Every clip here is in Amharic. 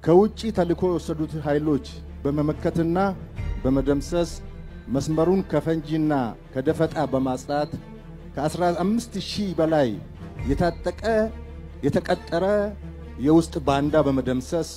ከውጪ ተልኮ የወሰዱት ኃይሎች በመመከትና በመደምሰስ መስመሩን ከፈንጂና ከደፈጣ በማጽዳት ከ15000 በላይ የታጠቀ የተቀጠረ የውስጥ ባንዳ በመደምሰስ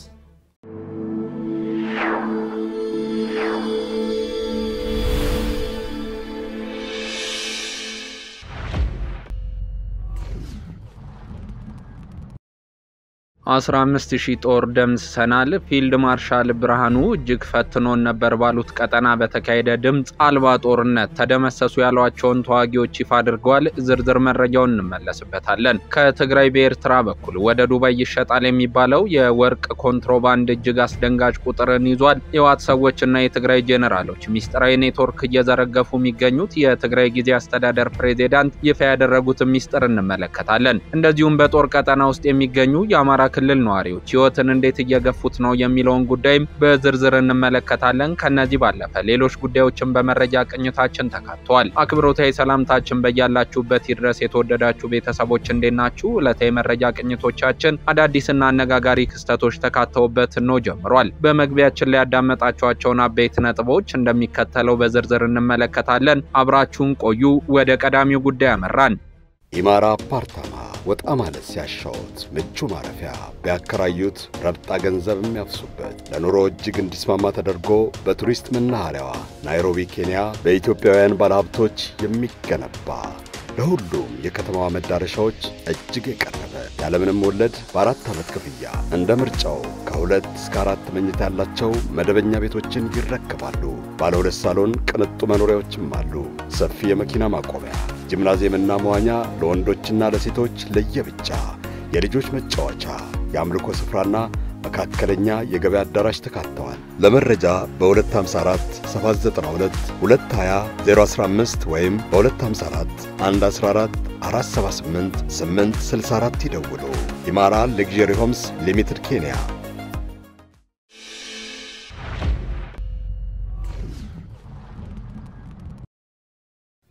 አስራ 15000 ጦር ደምስሰናል ፊልድ ማርሻል ብርሃኑ እጅግ ፈትኖን ነበር ባሉት ቀጠና በተካሄደ ድምጽ አልባ ጦርነት ተደመሰሱ ያሏቸውን ተዋጊዎች ይፋ አድርገዋል ዝርዝር መረጃውን እንመለስበታለን ከትግራይ በኤርትራ በኩል ወደ ዱባይ ይሸጣል የሚባለው የወርቅ ኮንትሮባንድ እጅግ አስደንጋጭ ቁጥርን ይዟል የዋት ሰዎችና የትግራይ ጄኔራሎች ሚስጥራዊ ኔትወርክ እየዘረገፉ የሚገኙት የትግራይ ጊዜ አስተዳደር ፕሬዝዳንት ይፋ ያደረጉት ሚስጥር እንመለከታለን እንደዚሁም በጦር ቀጠና ውስጥ የሚገኙ የአማራ ክልል ነዋሪዎች ህይወትን እንዴት እየገፉት ነው የሚለውን ጉዳይም በዝርዝር እንመለከታለን ከነዚህ ባለፈ ሌሎች ጉዳዮችን በመረጃ ቅኝታችን ተካተዋል አክብሮታዊ ሰላምታችን በያላችሁበት ይድረስ የተወደዳችሁ ቤተሰቦች እንደናችሁ ለታይ መረጃ ቅኝቶቻችን አዳዲስና አነጋጋሪ ክስተቶች ተካተውበት ነው ጀምሯል በመግቢያችን ላይ ያዳመጣችኋቸውን አበይት ነጥቦች እንደሚከተለው በዝርዝር እንመለከታለን አብራችሁን ቆዩ ወደ ቀዳሚው ጉዳይ አመራን ኢማራ አፓርታማ ወጣ ማለት ሲያሻውት ምቹ ማረፊያ ቢያከራዩት ረብጣ ገንዘብ የሚያፍሱበት ለኑሮ እጅግ እንዲስማማ ተደርጎ በቱሪስት መናኸሪያዋ ናይሮቢ ኬንያ በኢትዮጵያውያን ባለሀብቶች የሚገነባ ለሁሉም የከተማዋ መዳረሻዎች እጅግ የቀረበ ያለምንም ወለድ በ4 ዓመት ክፍያ እንደ ምርጫው ከ2 እስከ 4 መኝታ ያላቸው መደበኛ ቤቶችን ይረከባሉ ባለ 2 ሳሎን ቅንጡ መኖሪያዎችም አሉ ሰፊ የመኪና ማቆሚያ ጂምናዚየምና መዋኛ ለወንዶችና ለሴቶች ለየብቻ የልጆች መጫወቻ የአምልኮ ስፍራና መካከለኛ የገበያ አዳራሽ ተካተዋል ለመረጃ በ254 792 220 015 ወይም በ254 114 478 864 ይደውሉ ኢማራ ሌክዠሪ ሆምስ ሊሚትድ ኬንያ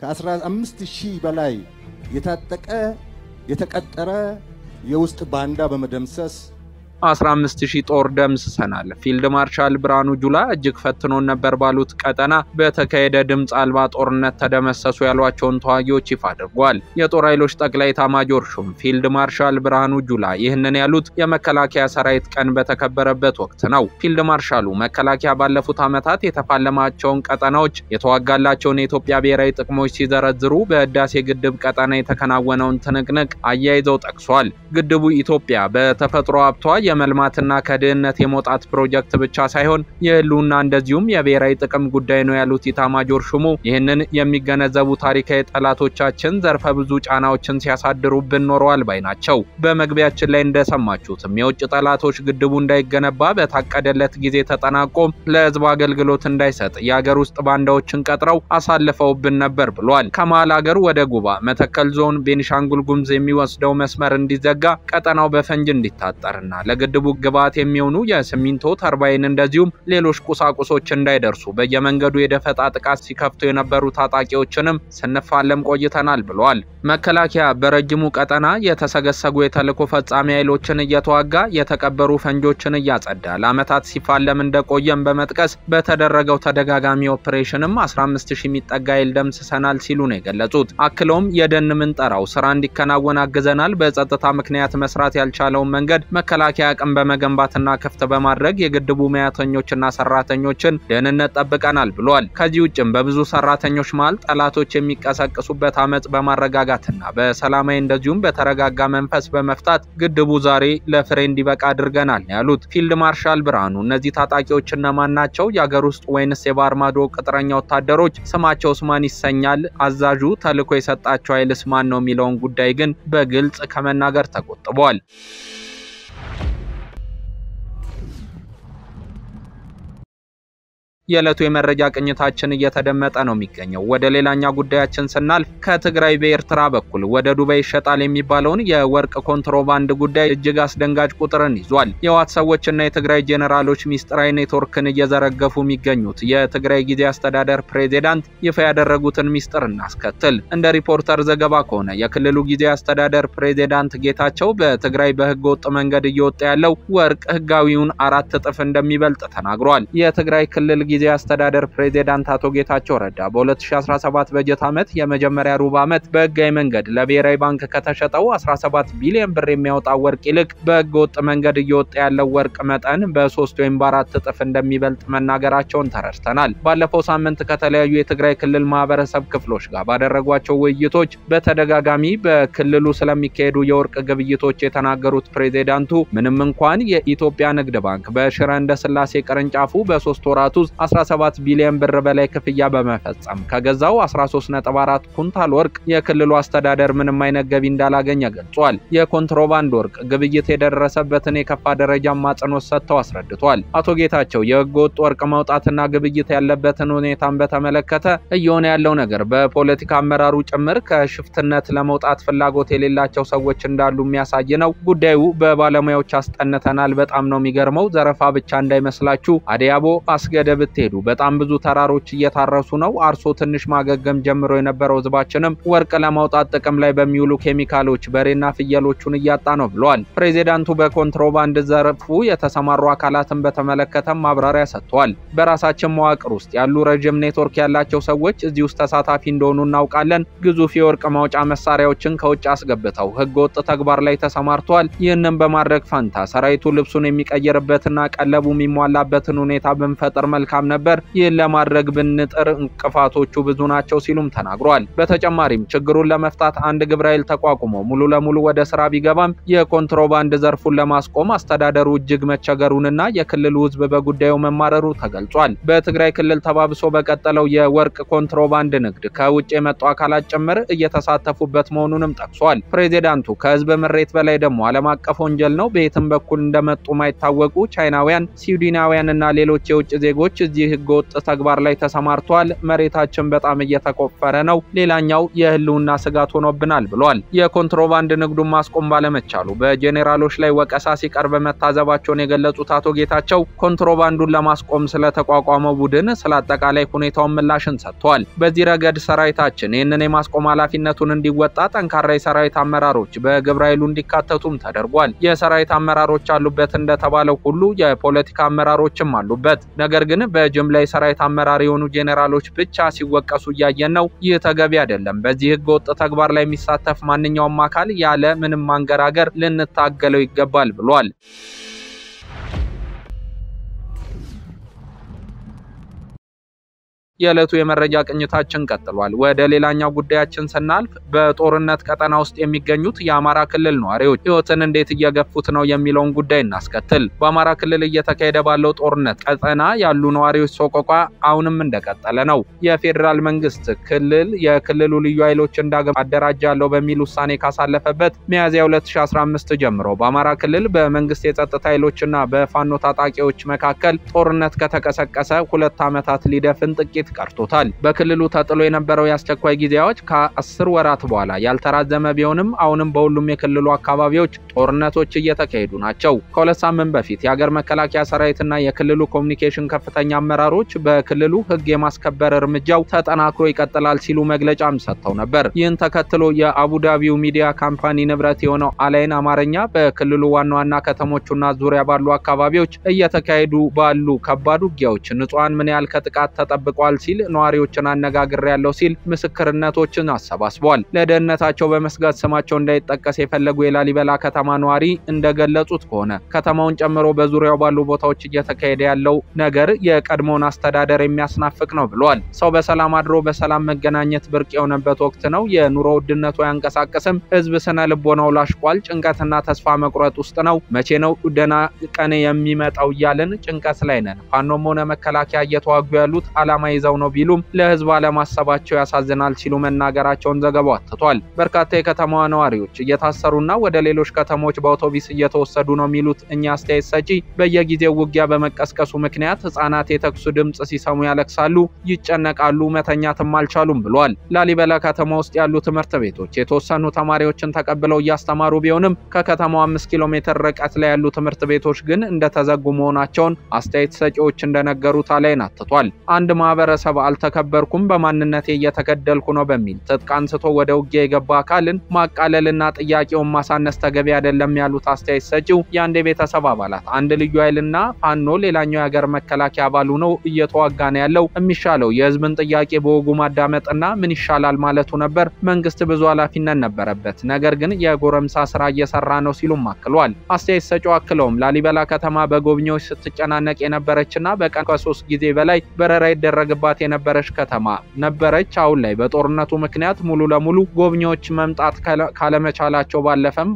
ከ15000 በላይ የታጠቀ የተቀጠረ የውስጥ ባንዳ በመደምሰስ 15000 ጦር ደምስሰናል ፊልድ ማርሻል ብርሃኑ ጁላ እጅግ ፈትኖን ነበር ባሉት ቀጠና በተካሄደ ድምጽ አልባ ጦርነት ተደመሰሱ ያሏቸውን ተዋጊዎች ይፋ አድርጓል የጦር ኃይሎች ጠቅላይ ኤታማዦር ሹም ፊልድ ማርሻል ብርሃኑ ጁላ ይህንን ያሉት የመከላከያ ሰራዊት ቀን በተከበረበት ወቅት ነው ፊልድ ማርሻሉ መከላከያ ባለፉት ዓመታት የተፋለማቸውን ቀጠናዎች የተዋጋላቸውን የኢትዮጵያ ብሔራዊ ጥቅሞች ሲዘረዝሩ በህዳሴ ግድብ ቀጠና የተከናወነውን ትንቅንቅ አያይዘው ጠቅሷል ግድቡ ኢትዮጵያ በተፈጥሮ ሀብቷ የመልማትና ከድህነት የመውጣት ፕሮጀክት ብቻ ሳይሆን የህልውና እንደዚሁም የብሔራዊ ጥቅም ጉዳይ ነው ያሉት ኢታማዦር ሹሙ ይህንን የሚገነዘቡ ታሪካዊ ጠላቶቻችን ዘርፈ ብዙ ጫናዎችን ሲያሳድሩብን ኖረዋል ባይ ናቸው በመግቢያችን ላይ እንደሰማችሁትም የውጭ ጠላቶች ግድቡ እንዳይገነባ በታቀደለት ጊዜ ተጠናቆ ለህዝብ አገልግሎት እንዳይሰጥ የሀገር ውስጥ ባንዳዎችን ቀጥረው አሳልፈውብን ነበር ብሏል ከመሃል ሀገር ወደ ጉባ መተከል ዞን ቤኒሻንጉል ጉሙዝ የሚወስደው መስመር እንዲዘጋ ቀጠናው በፈንጅ እንዲታጠርና ለግድቡ ግብዓት የሚሆኑ የሲሚንቶ ተርባይን እንደዚሁም ሌሎች ቁሳቁሶች እንዳይደርሱ በየመንገዱ የደፈጣ ጥቃት ሲከፍቱ የነበሩ ታጣቂዎችንም ስንፋለም ቆይተናል ብለዋል መከላከያ በረጅሙ ቀጠና የተሰገሰጉ የተልኮ ፈጻሚ ኃይሎችን እየተዋጋ የተቀበሩ ፈንጆችን እያጸዳ ለአመታት ሲፋለም እንደቆየም በመጥቀስ በተደረገው ተደጋጋሚ ኦፕሬሽንም 15000 የሚጠጋ ኃይል ደምስሰናል ሲሉ ነው የገለጹት አክሎም የደን ምንጠራው ስራ እንዲከናወን አግዘናል በጸጥታ ምክንያት መስራት ያልቻለውን መንገድ መከላከያ አቅም በመገንባትና ከፍተ በማድረግ የግድቡ ሙያተኞችና ሰራተኞችን ደህንነት ጠብቀናል ብለዋል ከዚህ ውጭም በብዙ ሰራተኞች ማል ጠላቶች የሚቀሰቅሱበት አመጽ በማረጋጋትና በሰላማዊ እንደዚሁም በተረጋጋ መንፈስ በመፍታት ግድቡ ዛሬ ለፍሬ እንዲበቃ አድርገናል ያሉት ፊልድ ማርሻል ብርሃኑ እነዚህ ታጣቂዎችና ማናቸው የሀገር ውስጥ ወይንስ የባህር ማዶ ቅጥረኛ ወታደሮች ስማቸው ስማን ይሰኛል አዛዡ ተልኮ የሰጣቸው ኃይልስ ማን ነው የሚለውን ጉዳይ ግን በግልጽ ከመናገር ተቆጥበዋል የዕለቱ የመረጃ ቅኝታችን እየተደመጠ ነው የሚገኘው። ወደ ሌላኛው ጉዳያችን ስናልፍ ከትግራይ በኤርትራ በኩል ወደ ዱባይ ይሸጣል የሚባለውን የወርቅ ኮንትሮባንድ ጉዳይ እጅግ አስደንጋጭ ቁጥርን ይዟል። የዋት ሰዎችና የትግራይ ጄኔራሎች ሚስጥራዊ ኔትወርክን እየዘረገፉ የሚገኙት የትግራይ ጊዜያዊ አስተዳደር ፕሬዝዳንት ይፋ ያደረጉትን ሚስጥር እናስከትል። እንደ ሪፖርተር ዘገባ ከሆነ የክልሉ ጊዜያዊ አስተዳደር ፕሬዝዳንት ጌታቸው በትግራይ በህገወጥ መንገድ እየወጣ ያለው ወርቅ ህጋዊውን 4 እጥፍ እንደሚበልጥ ተናግሯል። የትግራይ ክልል ጊዜያዊ አስተዳደር ፕሬዝዳንት አቶ ጌታቸው ረዳ በ2017 በጀት ዓመት የመጀመሪያ ሩብ ዓመት በህጋዊ መንገድ ለብሔራዊ ባንክ ከተሸጠው 17 ቢሊዮን ብር የሚያወጣ ወርቅ ይልቅ በህገወጥ መንገድ እየወጣ ያለው ወርቅ መጠን በ3 ወይም በ4 እጥፍ እንደሚበልጥ መናገራቸውን ተረድተናል። ባለፈው ሳምንት ከተለያዩ የትግራይ ክልል ማህበረሰብ ክፍሎች ጋር ባደረጓቸው ውይይቶች በተደጋጋሚ በክልሉ ስለሚካሄዱ የወርቅ ግብይቶች የተናገሩት ፕሬዝዳንቱ ምንም እንኳን የኢትዮጵያ ንግድ ባንክ በሽረ እንዳስላሴ ቅርንጫፉ በ3 ወራት ውስጥ 17 ቢሊዮን ብር በላይ ክፍያ በመፈጸም ከገዛው 13.4 ኩንታል ወርቅ የክልሉ አስተዳደር ምንም አይነት ገቢ እንዳላገኘ ገልጿል። የኮንትሮባንድ ወርቅ ግብይት የደረሰበትን የከፋ ደረጃ ማጽኖት ሰጥተው አስረድቷል። አቶ ጌታቸው የህገወጥ ወርቅ ማውጣትና ግብይት ያለበትን ሁኔታን በተመለከተ እየሆነ ያለው ነገር በፖለቲካ አመራሩ ጭምር ከሽፍትነት ለመውጣት ፍላጎት የሌላቸው ሰዎች እንዳሉ የሚያሳይ ነው። ጉዳዩ በባለሙያዎች አስጠንተናል። በጣም ነው የሚገርመው። ዘረፋ ብቻ እንዳይመስላችሁ። አዲያቦ አስገደ ብትሄዱ በጣም ብዙ ተራሮች እየታረሱ ነው። አርሶ ትንሽ ማገገም ጀምሮ የነበረው ህዝባችንም ወርቅ ለማውጣት ጥቅም ላይ በሚውሉ ኬሚካሎች በሬና ፍየሎቹን እያጣ ነው ብለዋል። ፕሬዝዳንቱ በኮንትሮባንድ ዘርፉ የተሰማሩ አካላትን በተመለከተ ማብራሪያ ሰጥተዋል። በራሳችን መዋቅር ውስጥ ያሉ ረጅም ኔትወርክ ያላቸው ሰዎች እዚህ ውስጥ ተሳታፊ እንደሆኑ እናውቃለን። ግዙፍ የወርቅ ማውጫ መሳሪያዎችን ከውጭ አስገብተው ህገወጥ ተግባር ላይ ተሰማርተዋል። ይህንን በማድረግ ፋንታ ሰራዊቱ ልብሱን የሚቀየርበትና ቀለቡ የሚሟላበትን ሁኔታ ብንፈጥር መልካም ነበር። ይህን ለማድረግ ብንጥር እንቅፋቶቹ ብዙ ናቸው ሲሉም ተናግሯል። በተጨማሪም ችግሩን ለመፍታት አንድ ግብረ ኃይል ተቋቁሞ ሙሉ ለሙሉ ወደ ስራ ቢገባም የኮንትሮባንድ ዘርፉን ለማስቆም አስተዳደሩ እጅግ መቸገሩንና የክልሉ ህዝብ በጉዳዩ መማረሩ ተገልጿል። በትግራይ ክልል ተባብሶ በቀጠለው የወርቅ ኮንትሮባንድ ንግድ ከውጭ የመጡ አካላት ጭምር እየተሳተፉበት መሆኑንም ጠቅሷል። ፕሬዝዳንቱ ከህዝብ ምሬት በላይ ደግሞ ዓለም አቀፍ ወንጀል ነው፣ በየትም በኩል እንደመጡ ማይታወቁ ቻይናውያን፣ ስዊድናውያንና ሌሎች የውጭ ዜጎች እዚህ ህገወጥ ተግባር ላይ ተሰማርተዋል። መሬታችን በጣም እየተቆፈረ ነው፣ ሌላኛው የህልውና ስጋት ሆኖብናል ብሏል። የኮንትሮባንድ ንግዱን ማስቆም ባለመቻሉ በጄኔራሎች ላይ ወቀሳ ሲቀርብ መታዘባቸውን የገለጹት አቶ ጌታቸው ኮንትሮባንዱን ለማስቆም ስለተቋቋመው ቡድን ስለአጠቃላይ ሁኔታውን ምላሽን ሰጥቷል። በዚህ ረገድ ሰራዊታችን ይህንን የማስቆም ኃላፊነቱን እንዲወጣ ጠንካራ የሰራዊት አመራሮች በግብረ ኃይሉ እንዲካተቱም ተደርጓል። የሰራዊት አመራሮች አሉበት እንደተባለው ሁሉ የፖለቲካ አመራሮችም አሉበት። ነገር ግን በጅምላ የሰራዊት አመራር የሆኑ ጄኔራሎች ብቻ ሲወቀሱ እያየን ነው። ይህ ተገቢ አይደለም። በዚህ ህገወጥ ተግባር ላይ የሚሳተፍ ማንኛውም አካል ያለ ምንም ማንገራገር ልንታገለው ይገባል ብሏል። የዕለቱ የመረጃ ቅኝታችን ቀጥሏል። ወደ ሌላኛው ጉዳያችን ስናልፍ በጦርነት ቀጠና ውስጥ የሚገኙት የአማራ ክልል ነዋሪዎች ህይወትን እንዴት እየገፉት ነው የሚለውን ጉዳይ እናስከትል። በአማራ ክልል እየተካሄደ ባለው ጦርነት ቀጠና ያሉ ነዋሪዎች ሰቆቃ አሁንም እንደቀጠለ ነው። የፌዴራል መንግስት የክልሉ ልዩ ኃይሎች አደራጃለሁ በሚል ውሳኔ ካሳለፈበት ሚያዝያ 2015 ጀምሮ በአማራ ክልል በመንግስት የጸጥታ ኃይሎችና በፋኖ ታጣቂዎች መካከል ጦርነት ከተቀሰቀሰ 2 ዓመታት ሊደፍን ጥቂት ቀርቶታል። በክልሉ ተጥሎ የነበረው የአስቸኳይ ጊዜ አዋጅ ከ10 ወራት በኋላ ያልተራዘመ ቢሆንም አሁንም በሁሉም የክልሉ አካባቢዎች ጦርነቶች እየተካሄዱ ናቸው። ከሁለት ሳምንት በፊት የሀገር መከላከያ ሰራዊትና የክልሉ ኮሙኒኬሽን ከፍተኛ አመራሮች በክልሉ ህግ የማስከበር እርምጃው ተጠናክሮ ይቀጥላል ሲሉ መግለጫም ሰጥተው ነበር። ይህን ተከትሎ የአቡዳቢው ሚዲያ ካምፓኒ ንብረት የሆነው አላይን አማርኛ በክልሉ ዋና ዋና ከተሞችና ዙሪያ ባሉ አካባቢዎች እየተካሄዱ ባሉ ከባድ ውጊያዎች ንጹሃን ምን ያህል ከጥቃት ተጠብቀዋል ሲል ነዋሪዎችን አነጋግሬያለሁ ሲል ምስክርነቶችን አሰባስቧል። ለደህንነታቸው በመስጋት ስማቸው እንዳይጠቀስ የፈለጉ የላሊበላ ከተማ ነዋሪ እንደገለጹት ከሆነ ከተማውን ጨምሮ በዙሪያው ባሉ ቦታዎች እየተካሄደ ያለው ነገር የቀድሞውን አስተዳደር የሚያስናፍቅ ነው ብለዋል። ሰው በሰላም አድሮ በሰላም መገናኘት ብርቅ የሆነበት ወቅት ነው። የኑሮ ውድነቱ ያንቀሳቀስም ህዝብ ስነ ልቦናው ላሽቋል። ጭንቀትና ተስፋ መቁረጥ ውስጥ ነው። መቼ ነው ደና ቀን የሚመጣው እያልን ጭንቀት ላይ ነን። ፋኖም ሆነ መከላከያ እየተዋጉ ያሉት ዓላማ ይዘው ይዘው ነው ቢሉም ለህዝብ አለማሰባቸው ያሳዝናል ሲሉ መናገራቸውን ዘገባው አትቷል። በርካታ የከተማዋ ነዋሪዎች እየታሰሩና ወደ ሌሎች ከተሞች በአውቶቡስ እየተወሰዱ ነው የሚሉት እኛ አስተያየት ሰጪ በየጊዜው ውጊያ በመቀስቀሱ ምክንያት ህፃናት የተኩስ ድምጽ ሲሰሙ ያለቅሳሉ፣ ይጨነቃሉ፣ መተኛትም አልቻሉም ብሏል። ላሊበላ ከተማ ውስጥ ያሉ ትምህርት ቤቶች የተወሰኑ ተማሪዎችን ተቀብለው እያስተማሩ ቢሆንም ከከተማው 5 ኪሎ ሜትር ርቀት ላይ ያሉ ትምህርት ቤቶች ግን እንደተዘጉ መሆናቸውን አስተያየት ሰጪዎች እንደነገሩት አላይን አትቷል። አንድ ማህበረሰብ አልተከበርኩም በማንነቴ እየተገደልኩ ነው በሚል ትጥቅ አንስቶ ወደ ውጊያ የገባ አካልን ማቃለልና ጥያቄውን ማሳነስ ተገቢ አይደለም ያሉት አስተያየት ሰጪው የአንድ ቤተሰብ አባላት አንድ ልዩ ኃይልና ፋኖ ሌላኛው የሀገር መከላከያ አባሉ ነው እየተዋጋ ነው ያለው የሚሻለው የህዝብን ጥያቄ በወጉ ማዳመጥና ምን ይሻላል ማለቱ ነበር። መንግስት ብዙ ኃላፊነት ነበረበት፣ ነገር ግን የጎረምሳ ስራ እየሰራ ነው ሲሉም አክሏል። አስተያየት ሰጪው አክለውም ላሊበላ ከተማ በጎብኚዎች ስትጨናነቅ የነበረችና በቀን ከ3 ጊዜ በላይ በረራ ይደረግባት የነበረች ከተማ ነበረች። አሁን ላይ በጦርነቱ ምክንያት ሙሉ ለሙሉ ጎብኚዎች መምጣት ካለመቻላቸው ባለፈም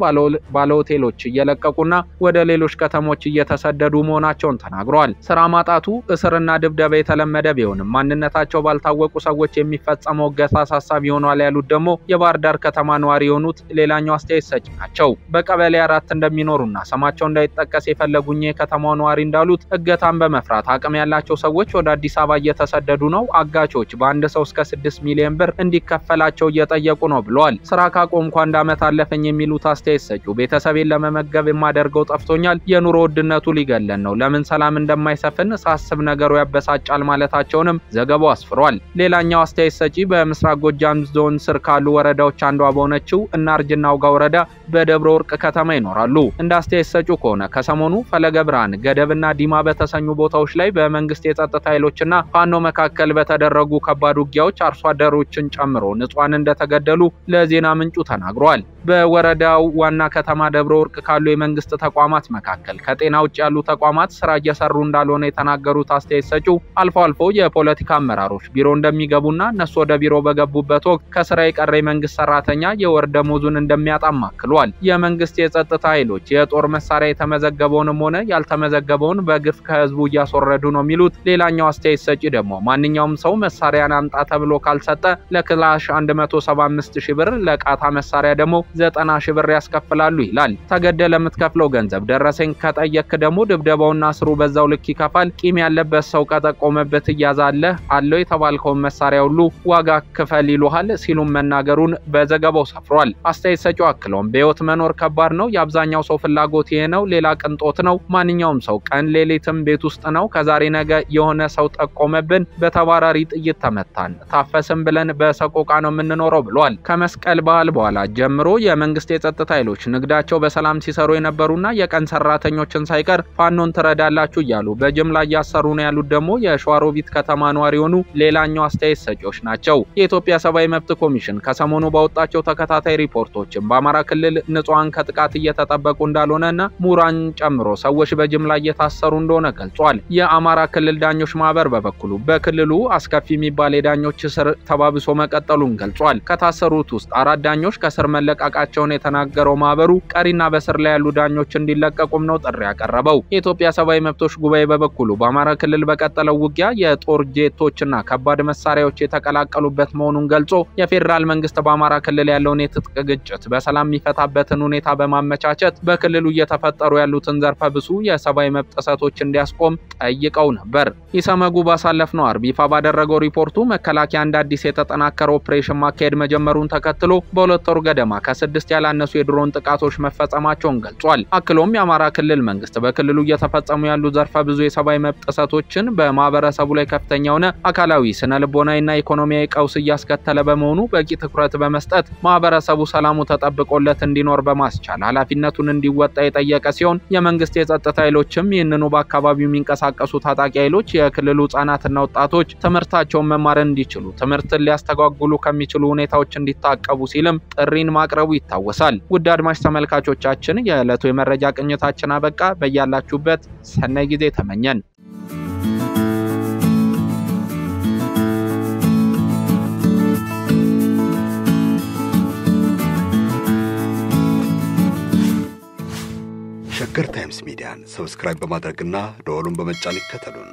ባለ ሆቴሎች እየለቀቁና ወደ ሌሎች ከተሞች እየተሰደዱ መሆናቸውን ተናግረዋል። ስራ ማጣቱ፣ እስርና ድብደባ የተለመደ ቢሆንም ማንነታቸው ባልታወቁ ሰዎች የሚፈጸመው እገታ አሳሳቢ ሆኗል ያሉት ደግሞ የባህር ዳር ከተማ ነዋሪ የሆኑት ሌላኛው አስተያየት ሰጪ ናቸው። በቀበሌ 4 እንደሚኖሩና ስማቸው እንዳይጠቀስ የፈለጉኝ የከተማው ነዋሪ እንዳሉት እገታን በመፍራት አቅም ያላቸው ሰዎች ወደ አዲስ አበባ እየተሰደዱ ነው። አጋቾች በአንድ ሰው እስከ 6 ሚሊዮን ብር እንዲከፈላቸው እየጠየቁ ነው ብለዋል። ስራ ካቆምኩ 1 ዓመት አለፈኝ የሚሉት አስተያየት ሰጪው ቤተሰቤን ለመመገብ የማደርገው ጠፍቶኛል፣ የኑሮ ውድነቱ ሊገለን ነው፣ ለምን ሰላም እንደማይሰፍን ሳስብ ነገሩ ያበሳጫል ማለታቸውንም ዘገባው አስፍሯል። ሌላኛው አስተያየት ሰጪ በምስራቅ ጎጃም ዞን ስር ካሉ ወረዳዎች አንዷ በሆነችው እናርጅና ውጋ ወረዳ በደብረ ወርቅ ከተማ ይኖራሉ። እንደ አስተያየት ሰጪው ከሆነ ከሰሞኑ ፈለገ ብርሃን፣ ገደብና ዲማ በተሰኙ ቦታዎች ላይ በመንግስት የጸጥታ ኃይሎችና ፋኖ መካከል በተደረጉ ከባድ ውጊያዎች አርሶ አደሮችን ጨምሮ ንጹሃን እንደተገደሉ ለዜና ምንጩ ተናግሯል። በወረዳው ዋና ከተማ ደብረ ወርቅ ካሉ የመንግስት ተቋማት መካከል ከጤና ውጭ ያሉ ተቋማት ስራ እየሰሩ እንዳልሆነ የተናገሩት አስተያየት ሰጪው አልፎ አልፎ የፖለቲካ አመራሮች ቢሮ እንደሚገቡና እነሱ ወደ ቢሮ በገቡበት ወቅት ከስራ የቀረ የመንግስት ሰራተኛ የወር ደመወዙን እንደሚያጣም አክሏል። የመንግስት የጸጥታ ኃይሎች የጦር መሳሪያ የተመዘገበውንም ሆነ ያልተመዘገበውን በግፍ ከህዝቡ እያስወረዱ ነው የሚሉት ሌላኛው አስተያየት ሰጪ ደግሞ ማንኛውም ሰው መሳሪያን አምጣ ተብሎ ካልሰጠ ለክላሽ 175,000 ብር ለቃታ መሳሪያ ደግሞ 90,000 ብር ያስከፍላሉ ይላል። ተገደለ ለምትከፍለው ገንዘብ ደረሰኝ ከጠየቅ ደግሞ ድብደባውና ስሩ በዛው ልክ ይከፋል። ቂም ያለበት ሰው ቀጠቆመበት እያዛለ አለው የተባልከው መሳሪያ ሁሉ ዋጋ ክፈል ይሉሃል ሲሉም መናገሩን በዘገባው ሰፍሯል። አስተያየት ሰጪው አክለውም በህይወት መኖር ከባድ ነው፣ የአብዛኛው ሰው ፍላጎት ይሄ ነው፣ ሌላ ቅንጦት ነው። ማንኛውም ሰው ቀን ሌሊትም ቤት ውስጥ ነው። ከዛሬ ነገ የሆነ ሰው ጠቆመብን፣ በተባራሪ ጥይት ተመታን፣ ታፈስም ብለን በሰቆቃ ነው የምንኖረው ብሏል። ከመስቀል በዓል በኋላ ጀምሮ የመንግስት የጸጥታ ኃይሎች ንግዳቸው በሰላም ሲሰሩ የነበሩና የቀን ሰራተኞችን ሳይቀር ፋኖን ትረዳላችሁ እያሉ በጅምላ እያሰሩ ነው ያሉት ደግሞ የሸዋሮቢት ከተማ ነዋሪ የሆኑ ሌላኛው አስተያየት ሰጪዎች ናቸው። የኢትዮጵያ ሰብአዊ መብት ኮሚሽን ከሰሞኑ ባወጣቸው ተከታታይ ሪፖርቶችም በአማራ ክልል ንጹሃን ከጥቃት እየተጠበቁ እንዳልሆነና ሙራን ጨምሮ ሰዎች በጅምላ እየታሰሩ እንደሆነ ገልጿል። የአማራ ክልል ዳኞች ማህበር በበኩሉ በክልሉ አስከፊ የሚባል የዳኞች እስር ተባብሶ መቀጠሉን ገልጿል። ከታሰሩት ውስጥ 4 ዳኞች ከስር መለቀቃቸውን የተናገረው ማህበሩ ቀሪና በስር ላይ ያሉ ዳኞች እንዲለቀቁም ነው ጥሪ ያቀረበው። የኢትዮጵያ ሰብአዊ መብቶች ጉባኤ በበኩሉ በአማራ ክልል በቀጠለው ውጊያ የጦር ጄቶችና ከባድ መሳሪያዎች የተቀላቀሉበት መሆኑን ገልጾ የፌደራል መንግስት በአማራ ክልል ያለውን የትጥቅ ግጭት በሰላም የሚፈታበትን ሁኔታ በማመቻቸት በክልሉ እየተፈጠሩ ያሉትን ዘርፈ ብዙ የሰብአዊ መብት ጥሰቶች እንዲያስቆም ጠይቀው ነበር። ኢሰመጉ ባሳለፍነው አርብ ይፋ ባደረገው ሪፖርቱ መከላከያ እንደ አዲስ የተጠናከረ ኦፕሬሽን ማካሄድ መጀመሩን ተከትሎ በሁለት ወር ገደማ ከ6 ያላነሱ የድሮን ጥቃቶች መፈጸማቸውን ገልጿል። አክሎም የአማራ ክልል መንግስት በክልሉ እየተፈጸሙ ያሉ ዘርፈ ብዙ የሰብአዊ መብት ጥሰቶችን በማህበረሰቡ ላይ ከፍተኛ የሆነ አካላዊ፣ ስነልቦናዊና ኢኮኖሚያዊ ቀውስ እያስከተለ በመሆኑ በቂ ትኩረት በመስጠት ማህበረሰቡ ሰላሙ ተጠብቆለት እንዲኖር በማስቻል ኃላፊነቱን እንዲወጣ የጠየቀ ሲሆን የመንግስት የጸጥታ ኃይሎችም ይህንኑ በአካባቢው የሚንቀሳቀሱ ታጣቂ ኃይሎች የክልሉ ህጻናትና ወጣቶች ትምህርታቸውን መማር እንዲችሉ ትምህርትን ሊያስተጓጉሉ ከሚችሉ ሁኔታዎች እንዲታቀቡ ሲልም ጥሪን ማቅረቡ ይታወሳል። ውድ አድማጭ ተመልካቾቻችን የዕለቱ የመረጃ ቅኝታችን አበቃ። በያላችሁበት ሰናይ ጊዜ ተመኘን። ሸገር ታይምስ ሚዲያን ሰብስክራይብ በማድረግና ደወሉን በመጫን ይከተሉን።